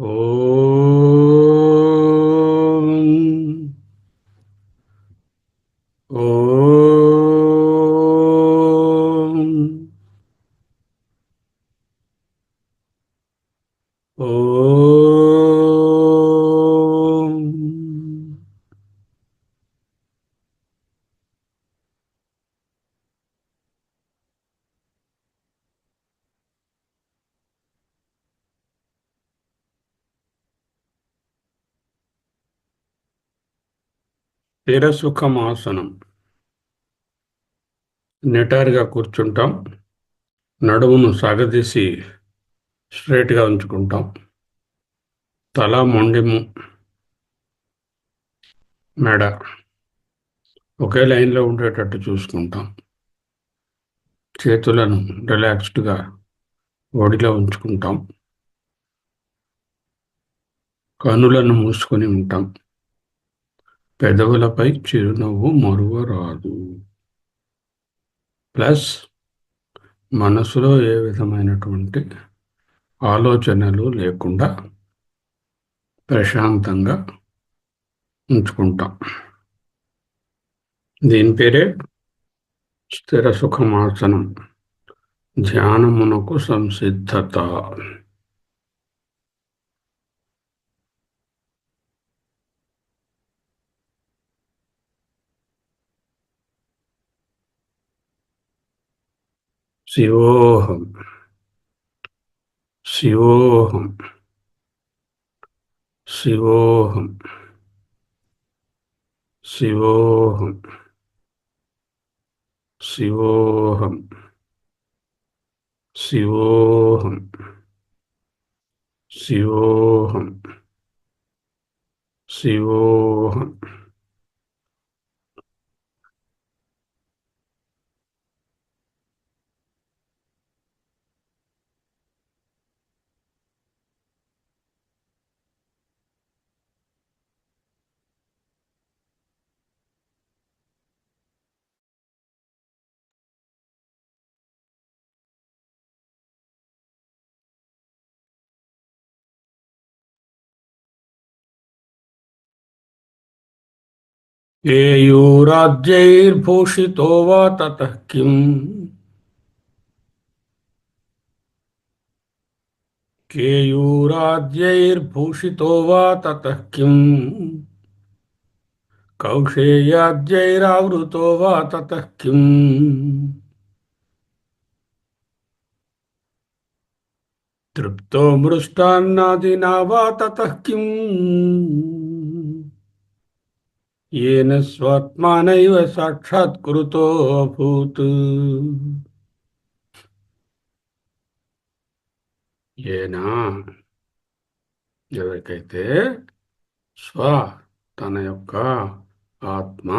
ఓం ఓం ఓం స్థిరసుఖమాసనం. నిటారుగా కూర్చుంటాం. నడుమును సాగదీసి స్ట్రైట్గా ఉంచుకుంటాం. తల మొండి మెడ ఒకే లైన్లో ఉండేటట్టు చూసుకుంటాం. చేతులను రిలాక్స్డ్గా ఒడిలో ఉంచుకుంటాం. కనులను మూసుకొని ఉంటాం. పెదవులపై చిరునవ్వు మరువరాదు. ప్లస్ మనసులో ఏ విధమైనటువంటి ఆలోచనలు లేకుండా ప్రశాంతంగా ఉంచుకుంటాం. దీని పేరే స్థిర సుఖమాసనం. ధ్యానమునకు సంసిద్ధత. శివోహం శివోహం శివోహం శివోహం శివోహం శివోహం శివోహం శివోహం. కేయూరాజ్యైర్భూషితో వా తతః కిం. కేయూరాజ్యైర్భూషితో వా తతః కిం. కౌశేయాజ్యైరావృతో వా తతః కిం. తృప్తో మృష్టాన్నాదినా వా తతః కిం. येन स्वात्मानैव साक्षात्कृतो अभूत्. येन ఎవరికైతే స్వ తన యొక్క ఆత్మ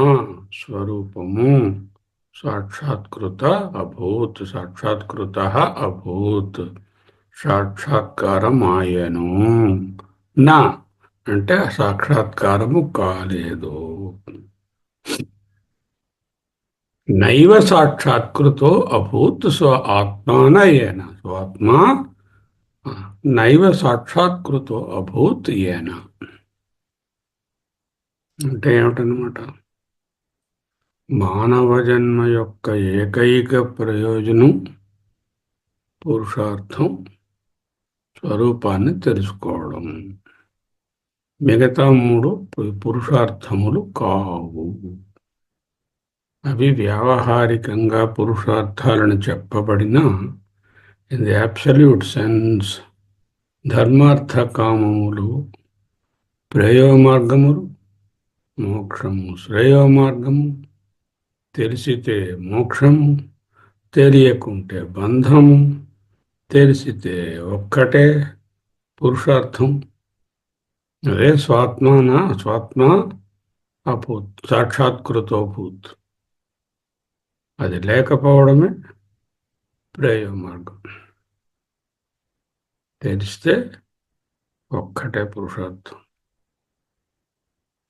స్వరూపము సాక్షాత్కృత అభూత్ సాక్షాత్కృత అభూత్ సాక్షాత్కారం ఆయను. నా అంటే సాక్షాత్కారము కాలేదు. నైవ సాక్షాత్కృతో అభూత్ స్వ ఆత్మానయేన. స్వాత్మ నైవ సాక్షాత్కృతో అభూత్ ఏన అంటే ఏమిటనమాట? మానవ జన్మ యొక్క ఏకైక ప్రయోజనం పురుషార్థం స్వరూపాన్ని తెలుసుకోవడం. మిగతా మూడు పురుషార్థములు కావు. అవి వ్యావహారికంగా పురుషార్థాలను చెప్పబడిన ఇన్ ది అబ్సల్యూట్ సెన్స్ ధర్మార్థ కామములు ప్రేయోమార్గములు, మోక్షము శ్రేయోమార్గము. తెలిసితే మోక్షము, తెలియకుంటే బంధము. తెలిసితే ఒక్కటే పురుషార్థం. అదే స్వాత్మ అభూత్ సాక్షాత్కృతోభూత్. అది లేకపోవడమే ప్రేయోమార్గం. తెలిస్తే ఒక్కటే పురుషార్థం.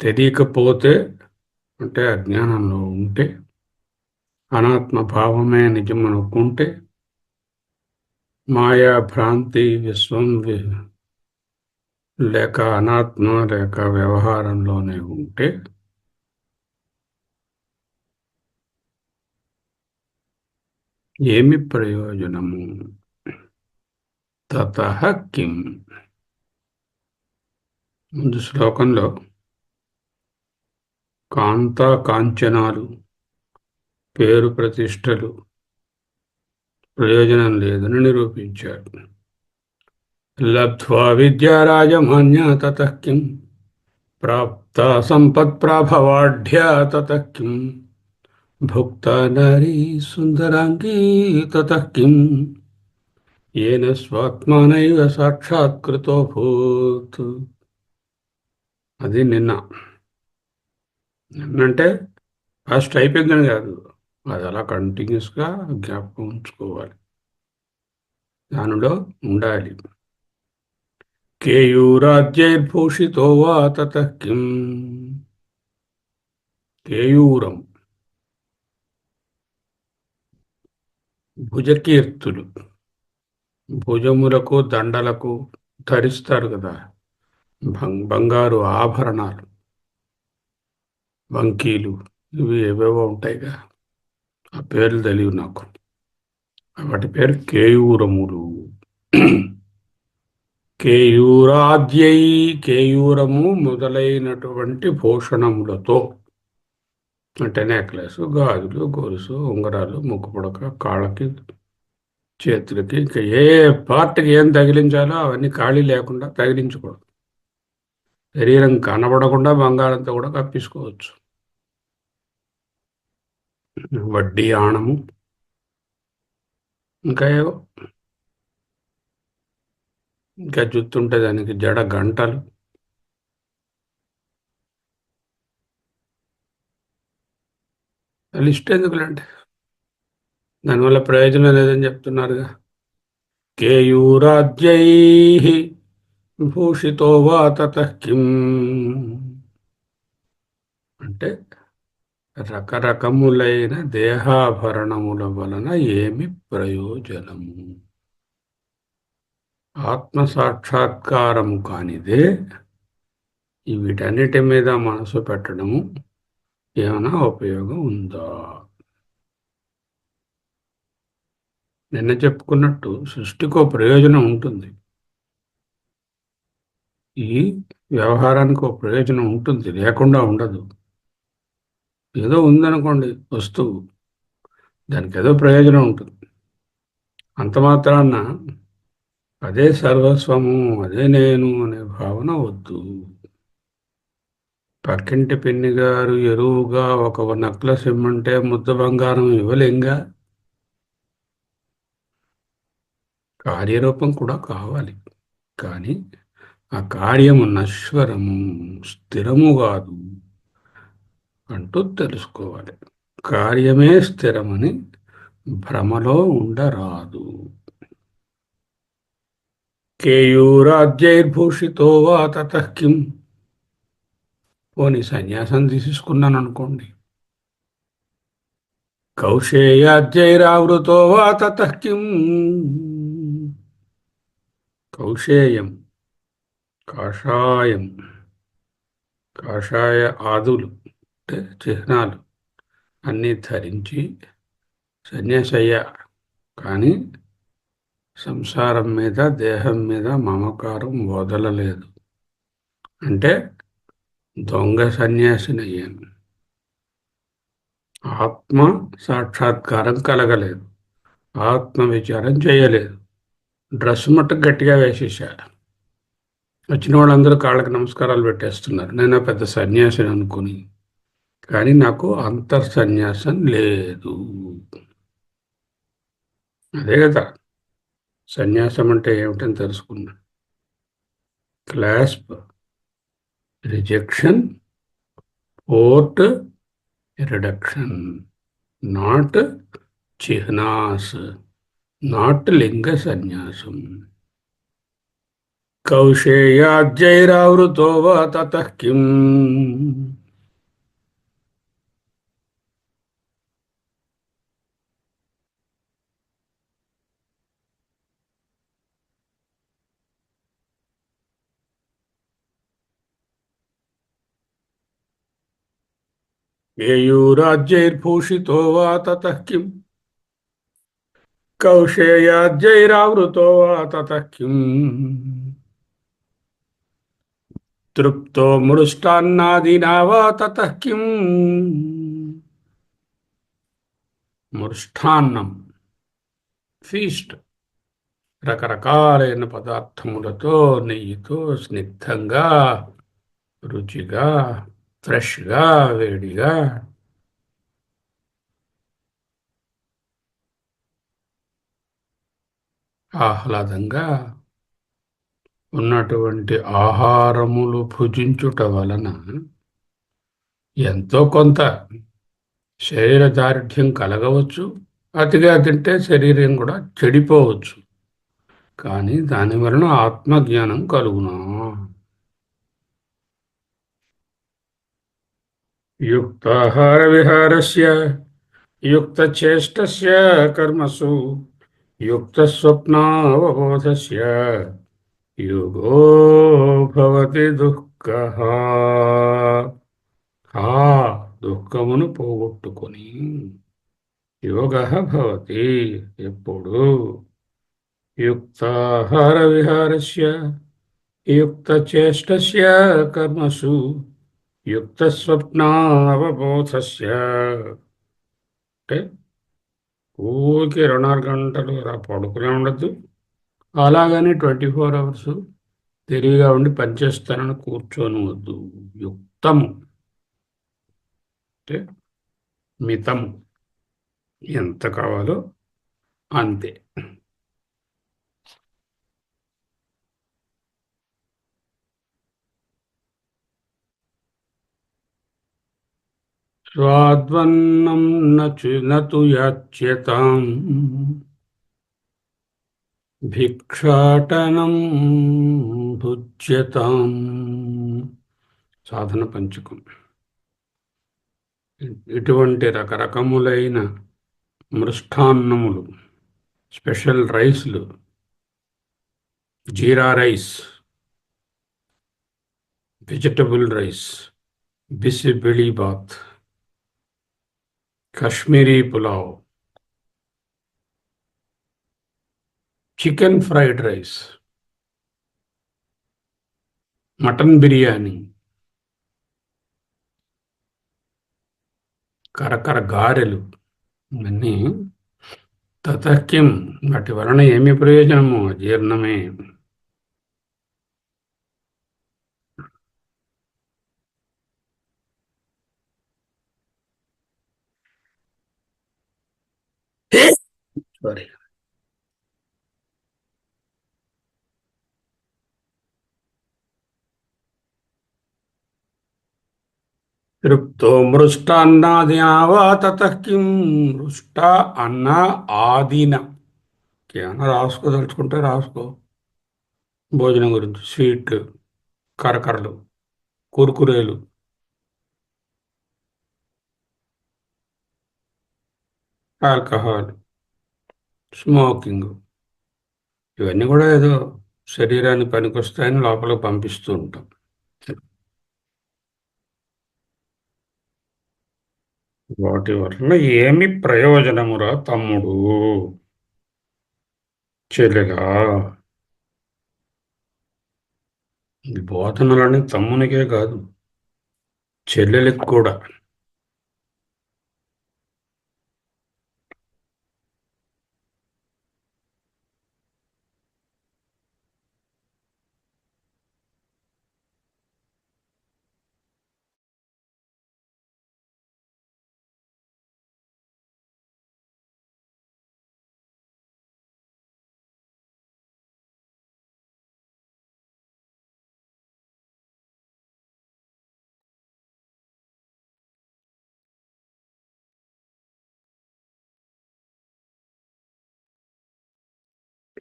తెలియకపోతే అంటే అజ్ఞానంలో ఉంటే, అనాత్మ భావమే నిజం అనుకుంటే, మాయా భ్రాంతి విశ్వం లేక అనాత్మ లేక వ్యవహారంలోనే ఉంటే ఏమి ప్రయోజనము? తతః కిం? ముందు శ్లోకంలో కాంతా కాంచనాలు, పేరు ప్రతిష్టలు ప్రయోజనం లేదని నిరూపించాడు. లబ్ధ్వా విద్యారాజమాన్యా తతః కిం, ప్రాప్త సంపత్ప్రాభవాఢ్యా తతః కిం, భుక్తా నారీ సుందరాంగీ తతః కిం, येन స్వాత్మానైవ సాక్షాత్కృతోऽభూత్. అది నిన్నంటే ఫస్ట్ అయిపోయిందని కాదు, అది అలా కంటిన్యూస్గా జ్ఞాపకం ఉంచుకోవాలి, దానిలో ఉండాలి. కేయూరాజ్యైర్భూషితో వా తతః కిం. కేయూరం భుజకీర్తులు, భుజములకు దండలకు ధరిస్తారు కదా, బంగారు ఆభరణాలు, వంకీలు, ఇవి ఏవేవో ఉంటాయిగా, ఆ పేర్లు తెలియవు నాకు. వాటి పేరు కేయూరములు. కేయూరాద్యై, కేయూరము మొదలైనటువంటి భూషణములతో, అంటే నెక్లెస్, గాజులు, గొలుసు, ఉంగరాలు, ముక్కు పుడక, కాళ్ళకి, చేతులకి, ఇంకా ఏ పార్ట్కి ఏం తగిలించాలో అవన్నీ ఖాళీ లేకుండా తగిలించకూడదు. శరీరం కనబడకుండా బంగారంతో కూడా కప్పించుకోవచ్చు. వడ్డీ ఆణము, ఇంకా ఏవో, ఇంకా జుత్తుంటే దానికి జడ గంటలు, లిస్ట్ ఎందుకులేండి, దానివల్ల ప్రయోజనం లేదని చెప్తున్నారుగా. కేయూరాద్యై భూషితో వా తతః కిం, అంటే రకరకములైన దేహాభరణముల వలన ఏమి ప్రయోజనము? ఆత్మ సాక్షాత్కారము కానిదే వీటన్నిటి మీద మనసు పెట్టడము ఏమైనా ఉపయోగం ఉందా? నిన్న చెప్పుకున్నట్టు సృష్టికో ప్రయోజనం ఉంటుంది, ఈ వ్యవహారానికి ఒక ప్రయోజనం ఉంటుంది, లేకుండా ఉండదు. ఏదో ఉందనుకోండి వస్తువు, దానికి ఏదో ప్రయోజనం ఉంటుంది. అంత మాత్రాన అదే సర్వస్వము, అదే నేను అనే భావన వద్దు. పక్కింటి పిన్ని గారు ఎరువుగా ఒక నెక్లెస్ ఇమ్మంటే ముద్ద బంగారం ఇవ్వలేంగా. కార్యరూపం కూడా కావాలి, కానీ ఆ కార్యము నశ్వరము, స్థిరము కాదు అంటూ తెలుసుకోవాలి. కార్యమే స్థిరమని భ్రమలో ఉండరాదు. కేయూరాజ్యైర్భూషితో వా తతః కిం, పోనీ సన్యాసం తీసుకున్నాను అనుకోండి, కౌశేయాజ్యైరావృతో వా తతః కిం. కౌశేయం, కాషాయం, కాషాయ ఆదులు అంటే చిహ్నాలు అన్నీ ధరించి సన్యాసయ్య, కానీ సంసారం మీద, దేహం మీద మమకారం వదలలేదు. అంటే దొంగ సన్యాసినయ్యాను. ఆత్మ సాక్షాత్కారం కలగలేదు, ఆత్మ విచారం చేయలేదు. డ్రెస్ మట్టుకు గట్టిగా వేసేసా, వచ్చిన వాళ్ళందరూ కాళ్ళకి నమస్కారాలు పెట్టేస్తున్నారు, నేను పెద్ద సన్యాసిని అనుకుని. కానీ నాకు అంతర్సన్యాసం లేదు. అదే కదా సన్యాసం అంటే ఏమిటని తెలుసుకున్నా. Clasp, rejection, port, reduction, not చిహ్నాస్, నాట్ లింగ సన్యాసం. కౌశేయాజ్యైరావృతో వా తతః కిం. केयूराज्यैर्भूषितो वा ततः किम् कौशेयाज्यैरावृतो वा ततः किम् तृप्तो मृष्टान्नादिना वा ततः किम् మృష్టాన్నం ఫీస్ట్ రకరకాలైన పదార్థములతో నెయ్యితో స్నిగ్ధంగా రుచిగా ఫ్రెష్గా వేడిగా ఆహ్లాదంగా ఉన్నటువంటి ఆహారములు భుజించుట వలన ఎంతో కొంత శరీర దారిఢ్యం కలగవచ్చు. అతిగా తింటే శరీరం కూడా చెడిపోవచ్చు. కానీ దాని వలన ఆత్మజ్ఞానం కలుగునా. యుక్తాహార విహారస్య యుక్తచేష్టస్య కర్మసు యుక్తస్వప్నావబోధస్య యోగో భవతి దుఃఖః. ఆ దుఃఖమును పోగొట్టుకొని యోగః భవతి ఎప్పుడు యుక్తాహార విహారస్య యుక్తచేష్టస్య కర్మసు యుక్తస్వప్నావబోధస్య. అంటే ఊరికే 24 గంటలు అలా పడుకునే ఉండద్దు. అలాగని 24 అవర్స్ తెలివిగా ఉండి పనిచేస్తానని కూర్చొని వద్దు. యుక్తము అంటే మితము, ఎంత కావాలో అంతే. స్వాద్వన్నం నతు యాచ్యతాం భిక్షాటనం భుజ్యతాం. సాధన పంచకం. ఇటువంటి రకరకములైన మృష్టాన్నములు, స్పెషల్ రైస్లు, jeera rice, vegetable rice, bisibelebath, Kashmiri pulao, chicken fried rice, mutton biryani, కరకర గారెలు, ఇవన్నీ తతకిం, వాటి వలన ఏమి ప్రయోజనము? అజీర్ణమే. సారీ. తృప్తో మృష్టాన్నాదినా వా తతః కిం. మృష్ట అన్న ఆదిన ఏమన్నా రాసుకోదలుచుకుంటే రాసుకో. భోజనం గురించి స్వీట్లు, కరకరలు, కురుకురేలు, ఆల్కహాల్, స్మోకింగ్, ఇవన్నీ కూడా ఏదో శరీరానికి పనికొస్తాయని లోపలికి పంపిస్తూ ఉంటాం. వాటి వల్ల ఏమి ప్రయోజనమురా తమ్ముడు, చెల్లెలా? ఈ బోధనలని తమ్మునికే కాదు, చెల్లెలికి కూడా.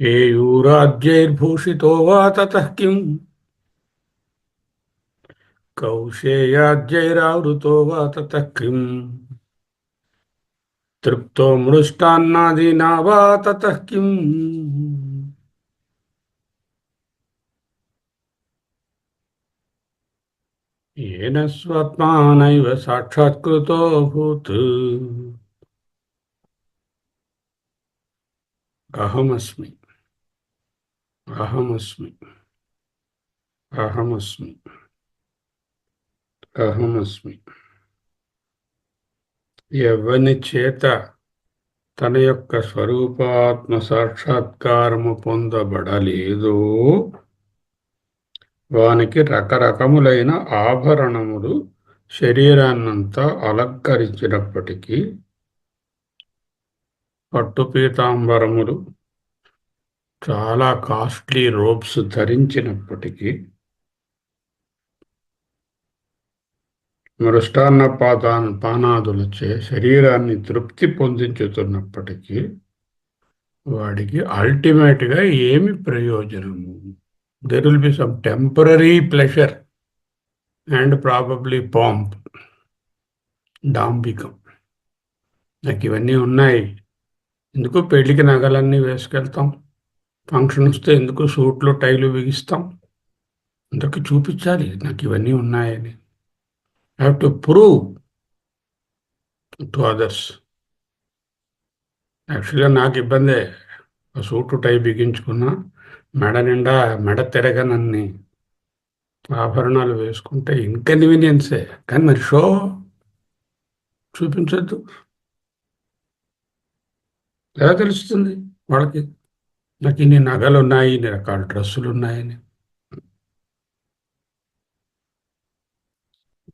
కేయూరాజ్యైర్భూషితో వా తతః కిం కౌశేయాజ్యైరావృతో వా తతః కిం తృప్తో మృష్టాన్నాదినా వా తతః కిం. येन स्वात्मानैव साक्षात्कृतो भूत् अहमस्मि अहमस्मि अहमस्मि అహమస్మి. ఎవని చేత తన యొక్క స్వరూపాత్మ సాక్షాత్కారము పొందబడలేదో వానికి రకరకములైన ఆభరణములు శరీరాన్నంతా అలంకరించినప్పటికీ, పట్టు పీతాంబరములు, చాలా కాస్ట్లీ రోబ్స్ ధరించినప్పటికీ, మృష్టాన్న పానాదులచే శరీరాన్ని తృప్తి పొందించుతున్నప్పటికీ వాడికి అల్టిమేట్గా ఏమి ప్రయోజనము? There will be some temporary pleasure and probably pomp, డాంబికం. నాకు ఇవన్నీ ఉన్నాయి, ఎందుకు పెళ్లికి నగలన్నీ వేసుకెళ్తాం, ఫంక్షన్ వస్తే ఎందుకు సూట్లు టైలు బిగిస్తాం, అందరికి చూపించాలి నాకు ఇవన్నీ ఉన్నాయని. I have to prove to others. యాక్చువల్గా నాకు ఇబ్బందే, సూటు టై బిగించుకున్నా మెడ నిండా మెడ తిరగనన్ని ఆభరణాలు వేసుకుంటే ఇన్కన్వీనియన్సే, కానీ మరి షో చూపించొద్దు. ఎలా తెలుస్తుంది వాళ్ళకి నాకు ఇన్ని నగలు ఉన్నాయి, ఇన్ని రకాల డ్రెస్సులు ఉన్నాయని?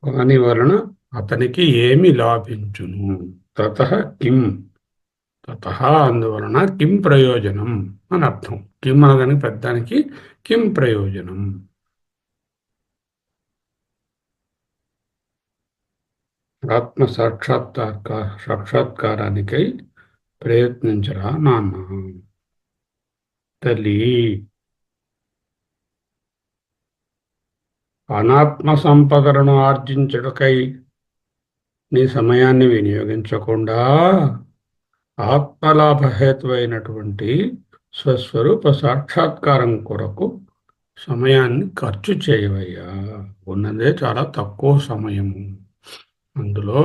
దాని వలన అతనికి ఏమి లాభించును? తతః కిం, తతః అందువలన కిం ప్రయోజనం అని అర్థం. కిం అనగానే పెద్దానికి కిం ప్రయోజనం. ఆత్మ సాక్షాత్కారానికై ప్రయత్నించరా నాన్న. తల్లి, అనాత్మ సంపదలను ఆర్జించుటకై నీ సమయాన్ని వినియోగించకుండా ఆత్మలాభహేతువైనటువంటి స్వస్వరూప సాక్షాత్కారం కొరకు సమయాన్ని ఖర్చు చేయవయ్యా. ఉన్నదే చాలా తక్కువ సమయము, అందులో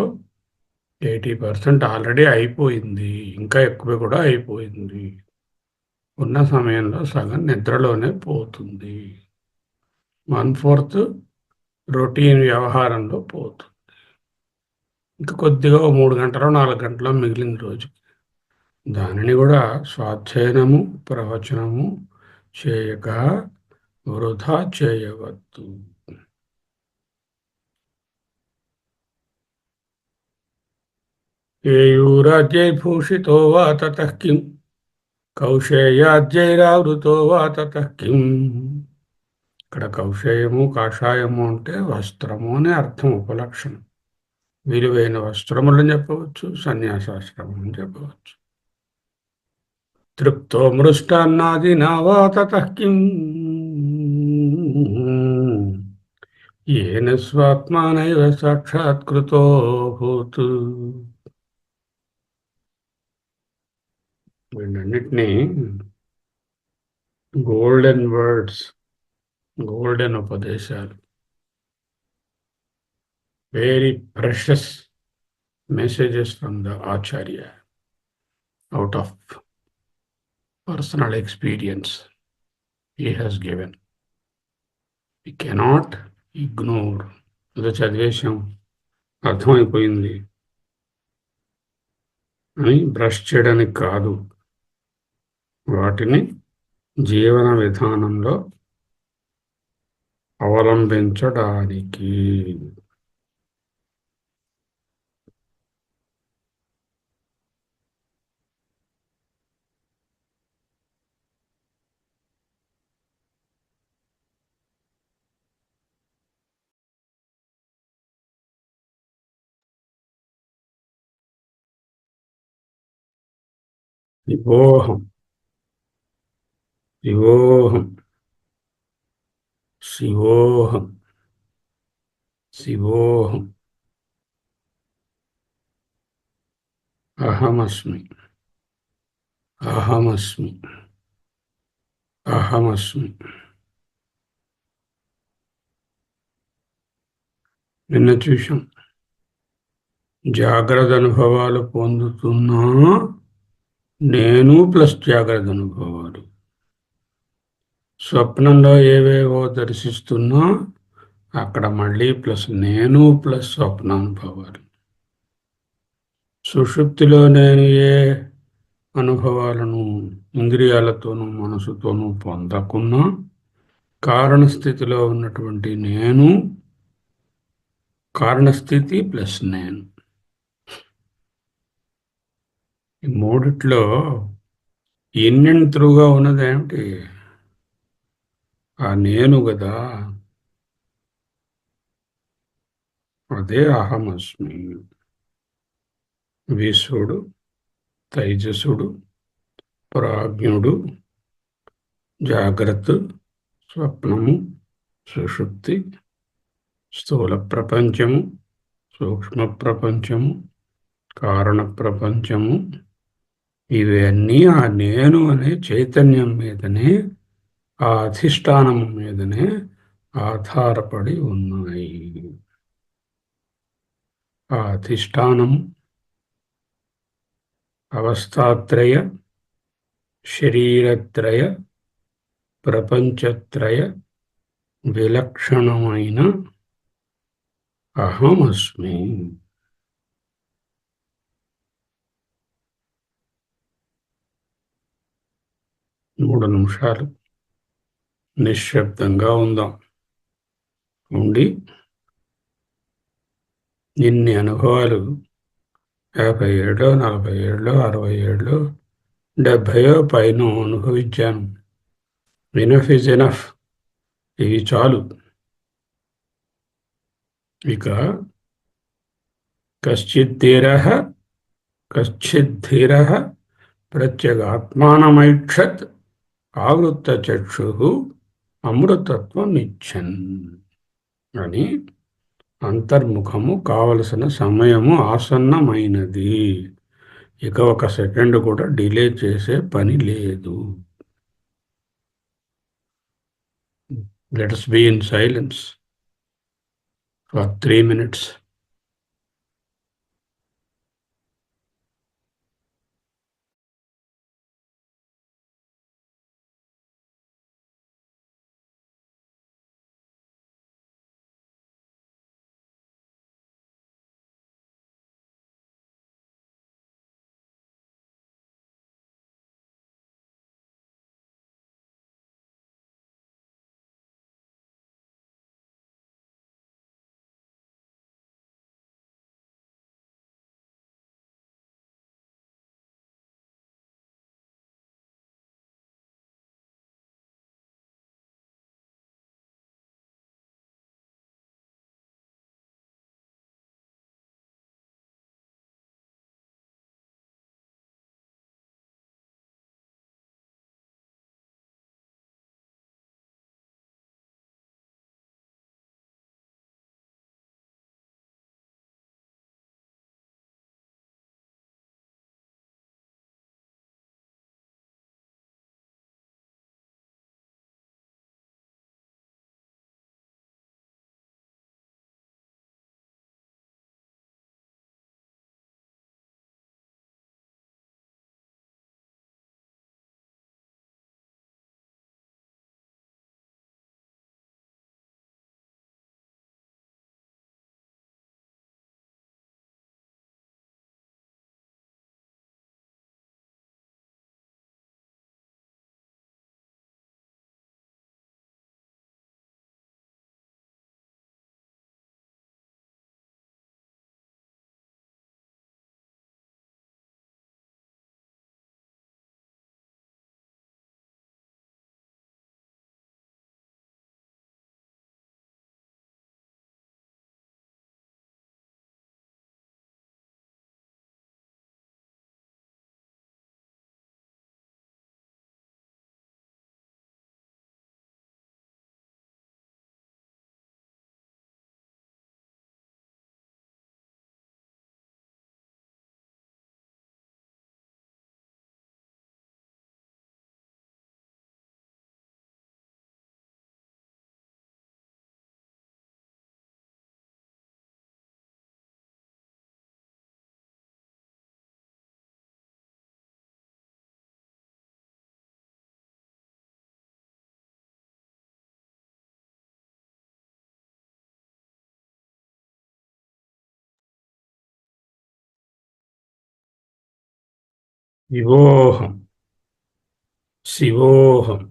80% ఆల్రెడీ అయిపోయింది, ఇంకా ఎక్కువ కూడా అయిపోయింది. ఉన్న సమయంలో సగం నిద్రలోనే పోతుంది, 1/4 రొటీన్ వ్యవహారంలో పోతుంది. ఇంకా కొద్దిగా 3 గంటలో 4 గంటలో మిగిలిన రోజుకి దానిని కూడా స్వాధ్యయనము ప్రవచనము చేయక వృధా చేయవద్దు. కేయూరాజ్యైర్భూషితో వా తతః కిం, కౌశేయాజ్యైరావృతో వా తతః కిం. ఇక్కడ కౌశేయము కాషాయము అంటే వస్త్రము అని అర్థం, ఉపలక్షణం. విలువైన వస్త్రములని చెప్పవచ్చు, సన్యాసాశ్రమం అని చెప్పవచ్చు. తృప్తో మృష్టాన్నాదినా వా తతః కిం, ఏన స్వాత్మానైవ సాక్షాత్కృతో భూత్. వీటన్నిటినీ గోల్డెన్ వర్డ్స్, గోల్డెన్ ఉపదేశాలు, very precious messages from the Acharya, out of personal experience he has given. We cannot ignore. ఏదో చదివేశాం, అర్థమైపోయింది అని బ్రష్ చేయడానికి కాదు, వాటిని జీవన విధానంలో అవలంబించడానికి. శివోహం శివోహం శివోహం శివోహం అహమస్మి అహమస్మి అహమస్మి. నిన్న చూశాం. జాగ్రత్త అనుభవాలు పొందుతున్నా నేను ప్లస్ జాగ్రత్త అనుభవాలు. స్వప్నంలో ఏవేవో దర్శిస్తున్నా అక్కడ మళ్ళీ ప్లస్ నేను ప్లస్ స్వప్నానుభవాలు. సుషుప్తిలో నేను ఏ అనుభవాలను ఇంద్రియాలతోనూ మనసుతోనూ పొందకున్నా కారణస్థితిలో ఉన్నటువంటి నేను, కారణస్థితి ప్లస్ నేను, ఈ మూడిట్లో ఇన్ అండ్ త్రూగా ఉన్నది ఏమిటి? ఆ నేను కదా. అదే అహమస్మి. విశ్వడు, తైజసుడు, ప్రాజ్ఞుడు, జాగ్రత్త, స్వప్నము, సుషుప్తి, స్థూల ప్రపంచము, సూక్ష్మ ప్రపంచము, కారణ ప్రపంచము, ఇవన్నీ ఆ నేను అనే చైతన్యం మీదనే, ఆ అధిష్టానము మీదనే ఆధారపడి ఉన్నాయి. ఆ అధిష్టానము అవస్థాత్రయ, శరీరత్రయ, ప్రపంచత్రయ విలక్షణమైన అహమస్మి. 3 నిమిషాలు నిశ్శబ్దంగా ఉందాం. ఉండి ఇన్ని అనుభవాలు 50 ఏళ్ళో, 40 ఏళ్ళో, 60 ఏళ్ళో, 70 పైన అనుభవించాను. Enough is enough. ఇవి చాలు. ఇక కశ్చిద్ధీరః కశ్చిద్ధీరః ప్రత్యేగాత్మానమైక్షత్ ఆవృత్తచక్షుః అమృతత్వం ఇచ్చన్ అని అంతర్ముఖము కావలసిన సమయము ఆసన్నమైనది. ఇక 1 సెకండ్ కూడా డిలే చేసే పని లేదు. Let us be in silence for 3 minutes. శివోహం శివోహం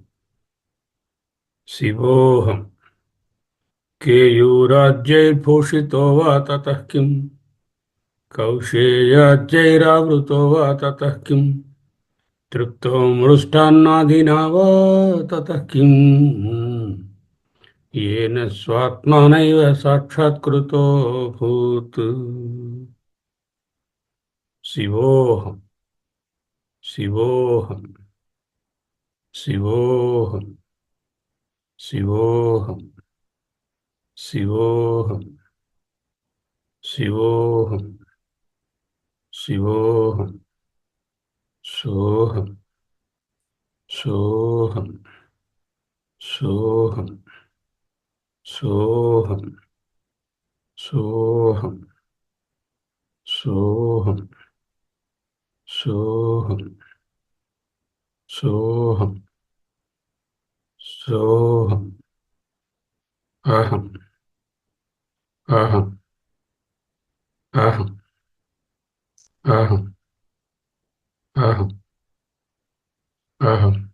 శివోహం కేయూరాజ్యైర్భూషితో వా తతః కిం కౌశేయాజ్యైరావృతో వా తతః కిం తృప్తో మృష్టాన్నాదీనా వా తతః కిం येन स्वात्मानैव साक्षात्कृतो भूत् शिवोऽहं शिवोऽहं शिवोऽहं शिवोऽहं शिवोऽहं शिवोऽहं शिवोऽहं सोऽहं सोऽहं सोऽहं सोऽहं सोऽहं सोऽहं सोऽहं सोऽहं सोऽहं अहम् अहम् अहम् अहम् अहम् अहम्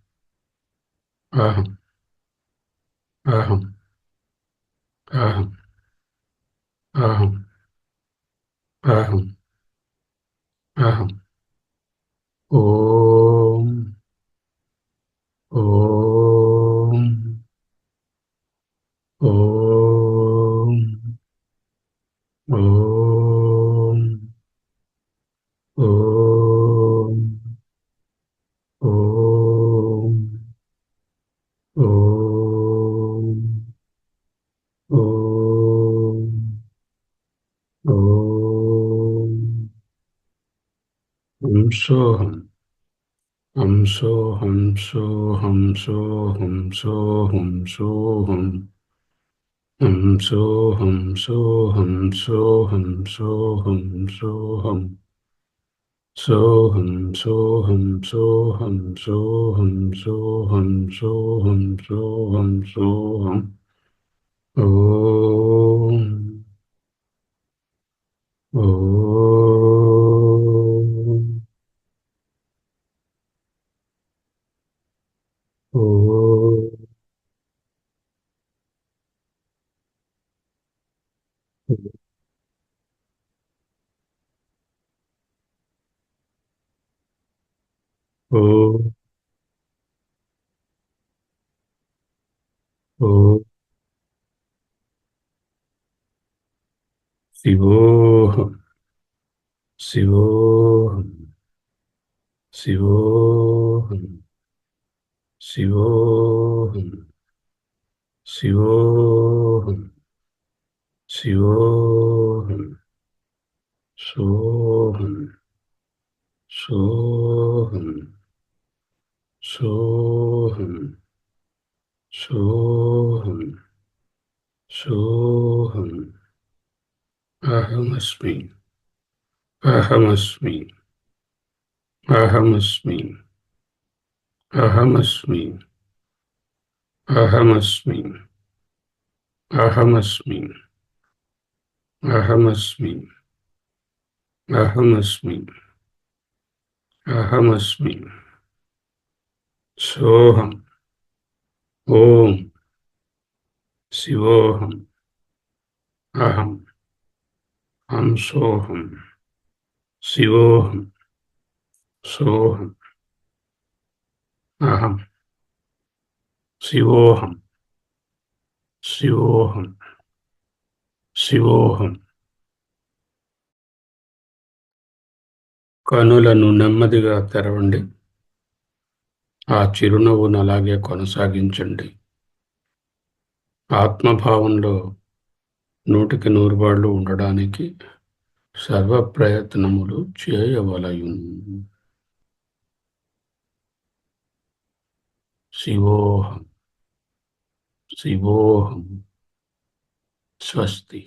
अहम् अहम् अहम् अहम् अहम् अहम् ॐ ॐ ॐ ॐ ॐ ॐ ॐ ॐ ॐ हं सोऽहम् हं सोऽहं सोऽहं सोऽहं सोऽहं सोऽहं हं सोऽहं सोऽहं सोऽहं सोऽहं सोऽहं सोऽहं सोऽहं सोऽहं सोऽहं सोऽहं सोऽहं सोऽहं सोऽहम् ॐ ॐ ॐ ॐ ॐ शिवोऽहं शिवोऽहं शिवोऽहं शिवोऽहं शिवोऽहं शिवोऽहं सोऽहं सोऽहं सोऽहं सोऽहं सोऽहम् अहमस्मि अहमस्मि अहमस्मि अहमस्मि अहमस्मि अहमस्मि अहमस्मि अहमस्मि अहमस्मि सोऽहम् ॐ शिवोऽहम् अहम् हं सोऽहम् शिवोऽहम् सोऽहम् अहम् शिवोऽहम् शिवोऽहम् శివోహం. కనులను నెమ్మదిగా తెరవండి. ఆ చిరునవ్వును అలాగే కొనసాగించండి. ఆత్మభావంలో 100కి 100 ఉండడానికి సర్వ ప్రయత్నములు చేయవలయును. శివోహం శివోహం. స్వస్తి.